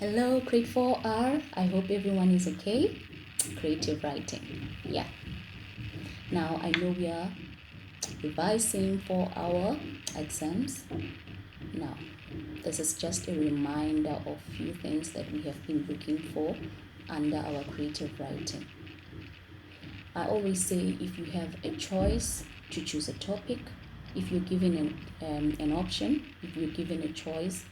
Hello, grade 4R. I hope everyone is okay. Creative writing. Yeah. Now I know we are revising for our exams. Now, this is just a reminder of few things that we have been looking for under our creative writing. I always say if you have a choice to choose a topic, if you're given an option, if you're given a choice,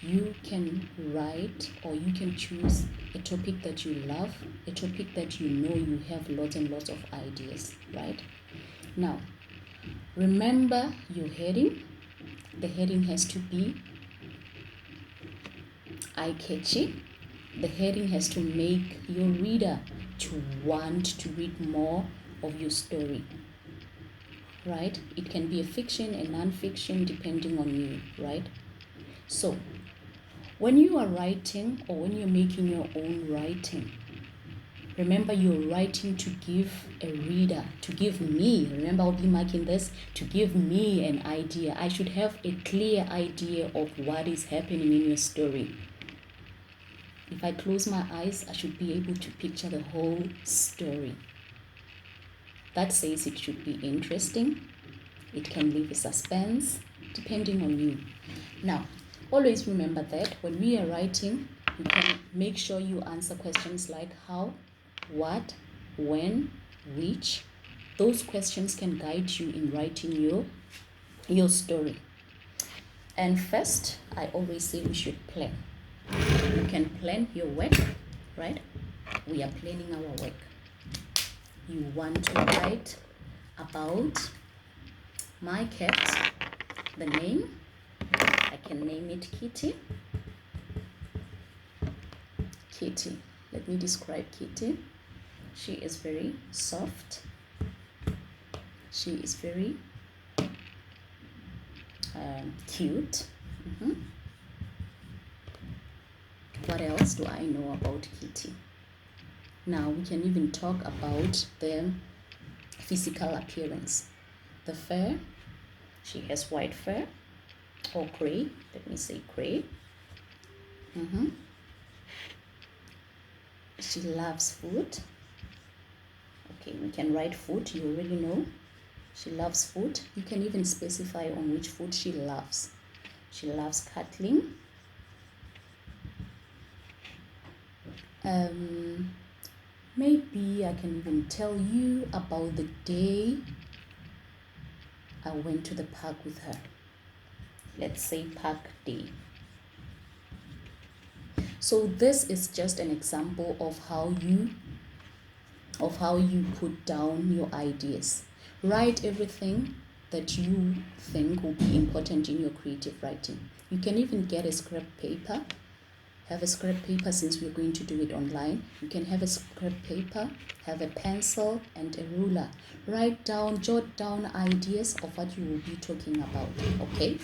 you can write or you can choose a topic that you love, a topic that you know you have lots and lots of ideas, right? Now, remember your heading. The heading has to be eye-catchy. The heading has to make your reader to want to read more of your story, right? It can be a fiction, a non-fiction, depending on you, right? So, when you are writing or when you're making your own writing, remember you're writing to give a reader, to give me, remember I'll be marking this, to give me an idea. I should have a clear idea of what is happening in your story. If I close my eyes, I should be able to picture the whole story. That says it should be interesting. It can leave a suspense, depending on you. Now, always remember that when we are writing, you can make sure you answer questions like how, what, when, which. Those questions can guide you in writing your story. And first, I always say we should plan. You can plan your work, right? We are planning our work. You want to write about my cat, the name. I can name it Kitty. Kitty. Let me describe Kitty. She is very soft. She is very cute. What else do I know about Kitty? Now we can even talk about the physical appearance. The fur, she has white fur or gray. Let me say gray. She loves food. Okay, we can write food. You already know. She loves food. You can even specify on which food she loves. She loves cuddling. Maybe I can even tell you about the day I went to the park with her. Let's say park day. So this is just an example of how you put down your ideas. Write everything that you think will be important in your creative writing. You can even get a scrap paper. Have a scrap paper since we're going to do it online. You can have a scrap paper, have a pencil and a ruler. Write down, jot down ideas of what you will be talking about, okay?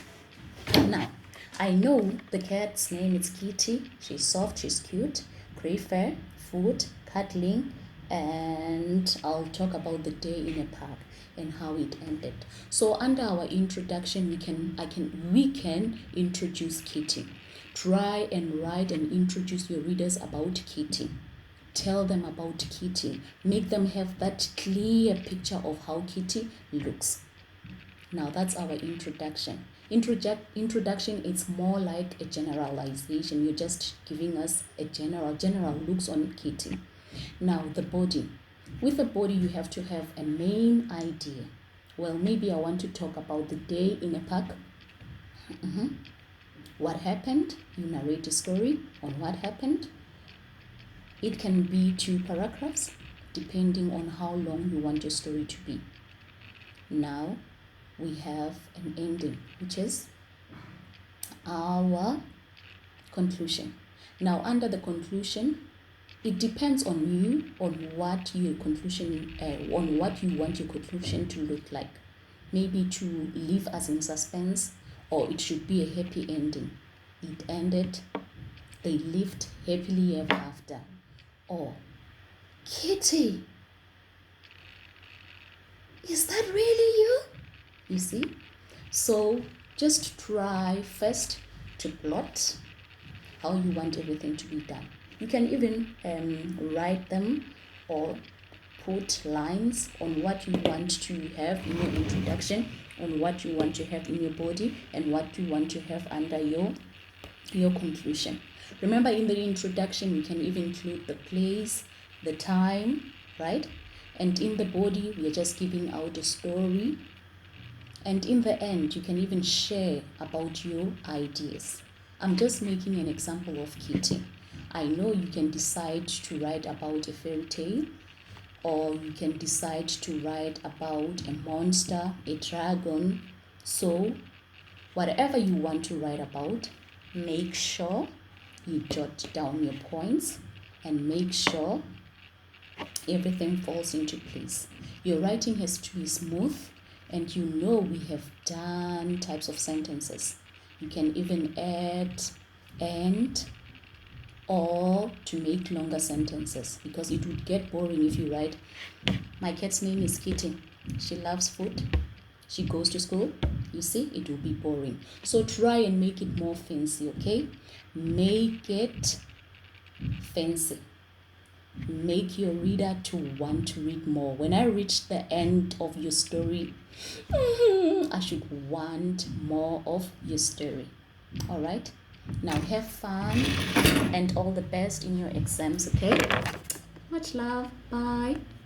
Now, I know the cat's name is Kitty. She's soft, she's cute, gray fur, food, cuddling, and I'll talk about the day in a park and how it ended. So under our introduction, we can introduce Kitty. Try and write and introduce your readers about Kitty. Tell them about Kitty. Make them have that clear picture of how Kitty looks. Now that's our introduction. Introduction is more like a generalization. You're just giving us a general looks on Kitty. Now the body. With the body, you have to have a main idea. Well, maybe I want to talk about the day in a park. What happened? You narrate a story on what happened. It can be 2 paragraphs, depending on how long you want your story to be. Now, we have an ending, which is our conclusion. Now, under the conclusion, it depends on you on what you want your conclusion to look like. Maybe to leave us in suspense, or it should be a happy ending. It ended, they lived happily ever after. Or, Kitty, is that really you? You see? So just try first to plot. how you want everything to be done. You can even write them or put lines on what you want to have in your introduction, on what you want to have in your body, and what you want to have under your conclusion. Remember, in the introduction, you can even include the place, the time, right? And in the body, we are just giving out a story. And in the end, you can even share about your ideas. I'm just making an example of Kitty. I know you can decide to write about a fairy tale, or you can decide to write about a monster, a dragon. So, whatever you want to write about, make sure you jot down your points and make sure everything falls into place. Your writing has to be smooth, and you know we have done types of sentences. You can even add and or to make longer sentences, because it would get boring if you write, my cat's name is Kitty. She loves food. She goes to school. You see, it will be boring. So try and make it more fancy, okay? Make it fancy. Make your reader to want to read more. When I reach the end of your story, I should want more of your story. All right? Now have fun and all the best in your exams, okay? Much love. Bye.